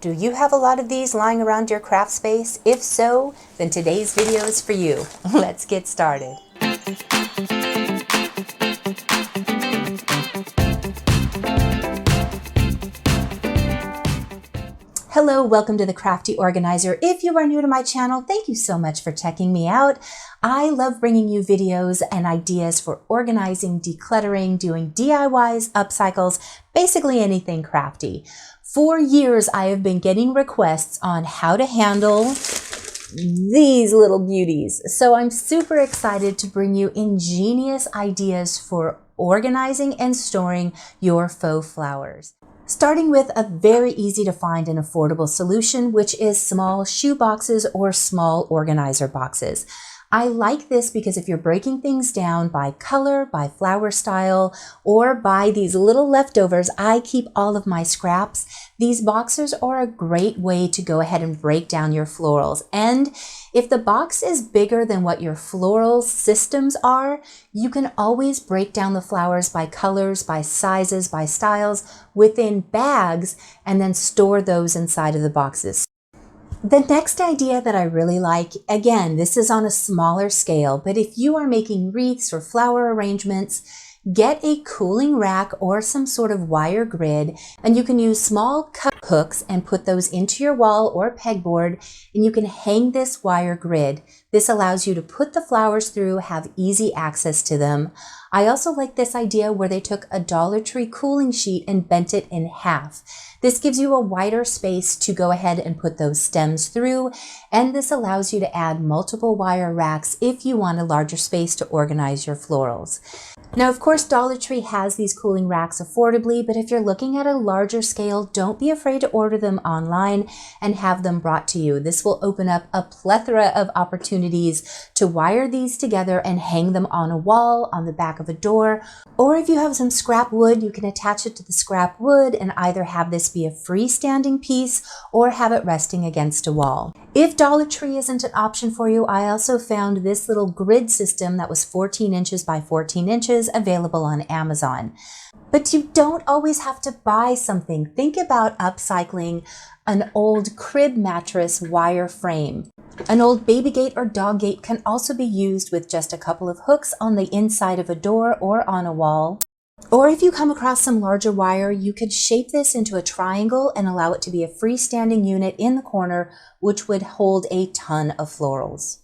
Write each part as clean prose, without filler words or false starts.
Do you have a lot of these lying around your craft space? If so, then today's video is for you. Let's get started. Hello, welcome to the Crafty Organizer. If you are new to my channel, thank you so much for checking me out. I love bringing you videos and ideas for organizing, decluttering, doing DIYs, upcycles, basically anything crafty. For years, I have been getting requests on how to handle these little beauties. So I'm super excited to bring you ingenious ideas for organizing and storing your faux flowers. Starting with a very easy to find and affordable solution, which is small shoe boxes or small organizer boxes. I like this because if you're breaking things down by color, by flower style, or by these little leftovers, I keep all of my scraps. These boxes are a great way to go ahead and break down your florals. And if the box is bigger than what your floral systems are, you can always break down the flowers by colors, by sizes, by styles within bags, and then store those inside of the boxes. The next idea that I really like, again, this is on a smaller scale, but if you are making wreaths or flower arrangements, get a cooling rack or some sort of wire grid, and you can use small cut hooks and put those into your wall or pegboard, and you can hang this wire grid. This allows you to put the flowers through, have easy access to them. I also like this idea where they took a Dollar Tree cooling sheet and bent it in half. This gives you a wider space to go ahead and put those stems through, and this allows you to add multiple wire racks if you want a larger space to organize your florals. Now, of course, Dollar Tree has these cooling racks affordably, but if you're looking at a larger scale, don't be afraid to order them online and have them brought to you. This will open up a plethora of opportunities to wire these together and hang them on a wall, on the back of a door, or if you have some scrap wood, you can attach it to the scrap wood and either have this be a freestanding piece or have it resting against a wall. If Dollar Tree isn't an option for you, I also found this little grid system that was 14 inches by 14 inches available on Amazon. But you don't always have to buy something. Think about upcycling an old crib mattress wire frame. An old baby gate or dog gate can also be used with just a couple of hooks on the inside of a door or on a wall. Or if you come across some larger wire, you could shape this into a triangle and allow it to be a freestanding unit in the corner, which would hold a ton of florals.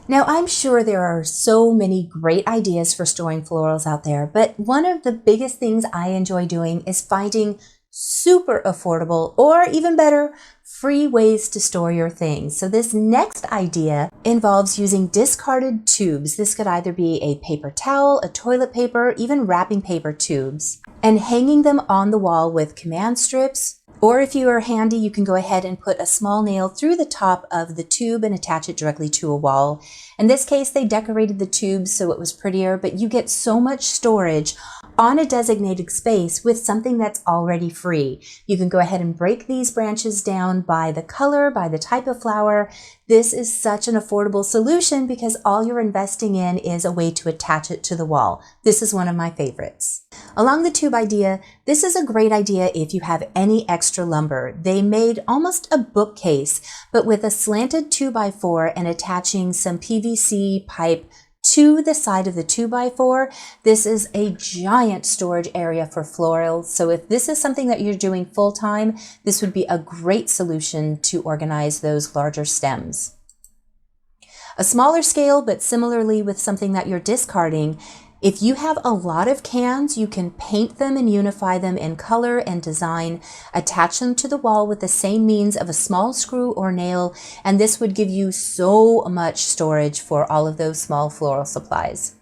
Now, I'm sure there are so many great ideas for storing florals out there, but one of the biggest things I enjoy doing is finding super affordable, or even better, free ways to store your things. So this next idea involves using discarded tubes. This could either be a paper towel, a toilet paper, even wrapping paper tubes, and hanging them on the wall with command strips. Or if you are handy, you can go ahead and put a small nail through the top of the tube and attach it directly to a wall. In this case, they decorated the tubes so it was prettier, but you get so much storage on a designated space with something that's already free. You can go ahead and break these branches down by the color, by the type of flower. This is such an affordable solution because all you're investing in is a way to attach it to the wall. This is one of my favorites. Along the tube idea, this is a great idea if you have any extra lumber. They made almost a bookcase, but with a slanted 2x4 and attaching some PVC pipe to the side of the 2x4, this is a giant storage area for florals. So if this is something that you're doing full time, this would be a great solution to organize those larger stems. A smaller scale, but similarly with something that you're discarding, if you have a lot of cans, you can paint them and unify them in color and design, attach them to the wall with the same means of a small screw or nail, and this would give you so much storage for all of those small floral supplies.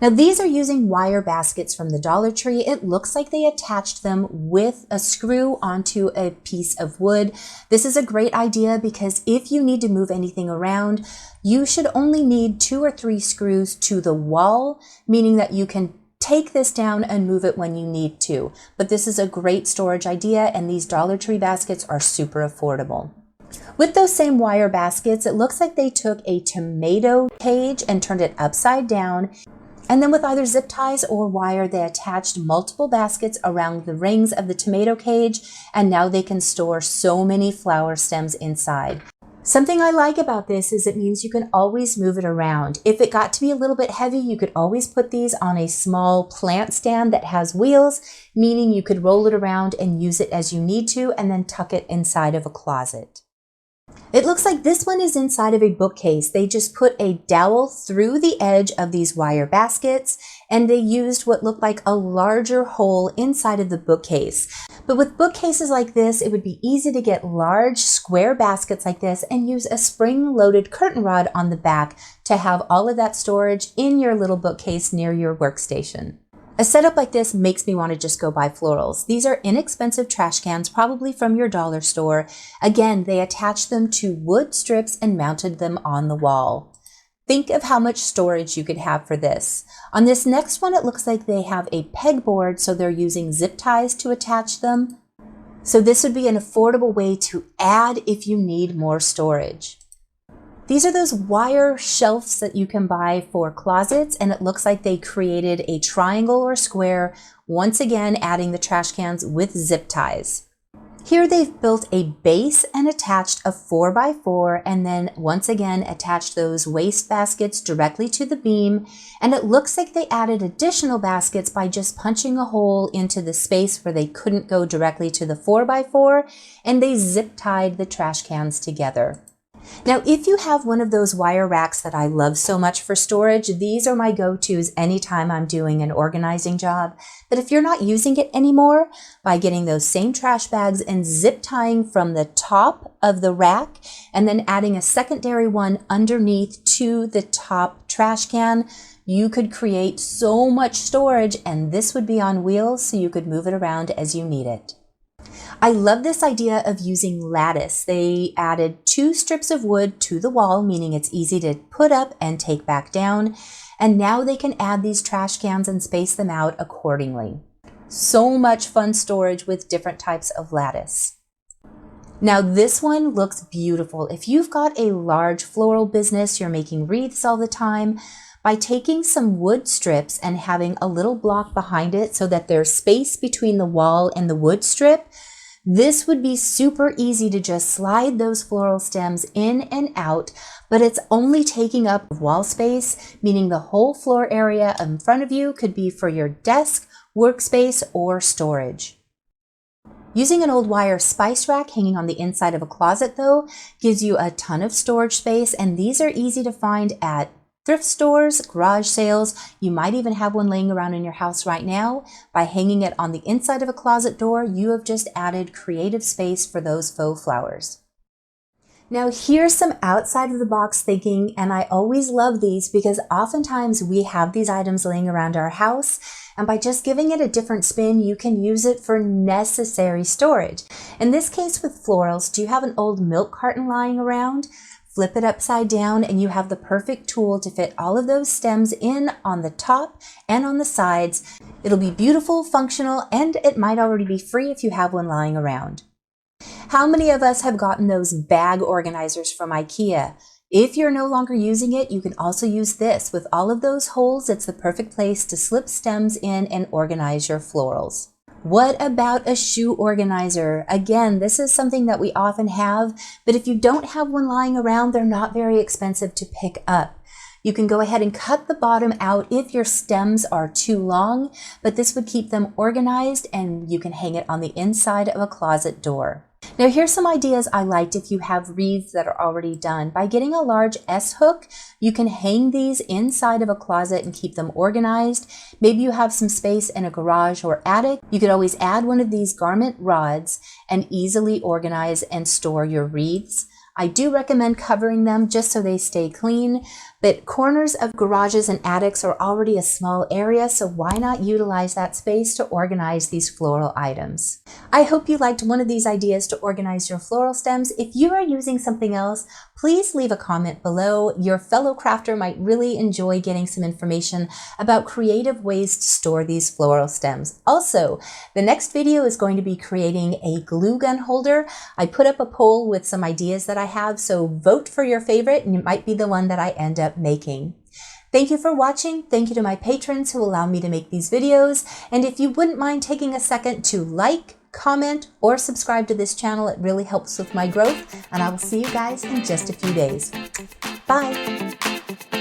Now, these are using wire baskets from the Dollar Tree. It looks like they attached them with a screw onto a piece of wood. This is a great idea because if you need to move anything around, you should only need 2 or 3 screws to the wall, meaning that you can take this down and move it when you need to. But this is a great storage idea, and these Dollar Tree baskets are super affordable. With those same wire baskets, it looks like they took a tomato cage and turned it upside down And then with either zip ties or wire, they attached multiple baskets around the rings of the tomato cage, and now they can store so many flower stems inside. Something I like about this is it means you can always move it around. If it got to be a little bit heavy, you could always put these on a small plant stand that has wheels, meaning you could roll it around and use it as you need to, and then tuck it inside of a closet. It looks like this one is inside of a bookcase. They just put a dowel through the edge of these wire baskets, and they used what looked like a larger hole inside of the bookcase. But with bookcases like this, it would be easy to get large square baskets like this and use a spring-loaded curtain rod on the back to have all of that storage in your little bookcase near your workstation. A setup like this makes me want to just go buy florals. These are inexpensive trash cans, probably from your dollar store. Again, they attached them to wood strips and mounted them on the wall. Think of how much storage you could have for this. On this next one, it looks like they have a pegboard, so they're using zip ties to attach them. So this would be an affordable way to add if you need more storage. These are those wire shelves that you can buy for closets, and it looks like they created a triangle or square, once again adding the trash cans with zip ties. Here they've built a base and attached a 4x4, and then once again attached those waste baskets directly to the beam, and it looks like they added additional baskets by just punching a hole into the space where they couldn't go directly to the 4x4, and they zip tied the trash cans together. Now, if you have one of those wire racks that I love so much for storage, these are my go-tos anytime I'm doing an organizing job. But if you're not using it anymore, by getting those same trash bags and zip tying from the top of the rack and then adding a secondary one underneath to the top trash can, you could create so much storage, and this would be on wheels so you could move it around as you need it. I love this idea of using lattice. They added 2 strips of wood to the wall, meaning it's easy to put up and take back down. And now they can add these trash cans and space them out accordingly. So much fun storage with different types of lattice. Now this one looks beautiful. If you've got a large floral business, you're making wreaths all the time, by taking some wood strips and having a little block behind it so that there's space between the wall and the wood strip, this would be super easy to just slide those floral stems in and out, but it's only taking up wall space, meaning the whole floor area in front of you could be for your desk, workspace, or storage. Using an old wire spice rack hanging on the inside of a closet, though, gives you a ton of storage space, and these are easy to find at thrift stores, garage sales. You might even have one laying around in your house right now. By hanging it on the inside of a closet door, you have just added creative space for those faux flowers. Now here's some outside of the box thinking, and I always love these because oftentimes we have these items laying around our house, and by just giving it a different spin, you can use it for necessary storage. In this case with florals, do you have an old milk carton lying around? Flip it upside down and you have the perfect tool to fit all of those stems in on the top and on the sides. It'll be beautiful, functional, and it might already be free if you have one lying around. How many of us have gotten those bag organizers from IKEA? If you're no longer using it, you can also use this. With all of those holes, it's the perfect place to slip stems in and organize your florals. What about a shoe organizer? Again, this is something that we often have, but if you don't have one lying around, they're not very expensive to pick up. You can go ahead and cut the bottom out if your stems are too long, but this would keep them organized and you can hang it on the inside of a closet door. Now here's some ideas I liked if you have wreaths that are already done. By getting a large S-hook, you can hang these inside of a closet and keep them organized. Maybe you have some space in a garage or attic. You could always add one of these garment rods and easily organize and store your wreaths. I do recommend covering them just so they stay clean, but corners of garages and attics are already a small area, so why not utilize that space to organize these floral items? I hope you liked one of these ideas to organize your floral stems. If you are using something else, please leave a comment below. Your fellow crafter might really enjoy getting some information about creative ways to store these floral stems. Also, the next video is going to be creating a glue gun holder. I put up a poll with some ideas that I have, so vote for your favorite and it might be the one that I end up making. Thank you for watching. Thank you to my patrons who allow me to make these videos. And if you wouldn't mind taking a second to like, comment, or subscribe to this channel, it really helps with my growth. And I will see you guys in just a few days. Bye.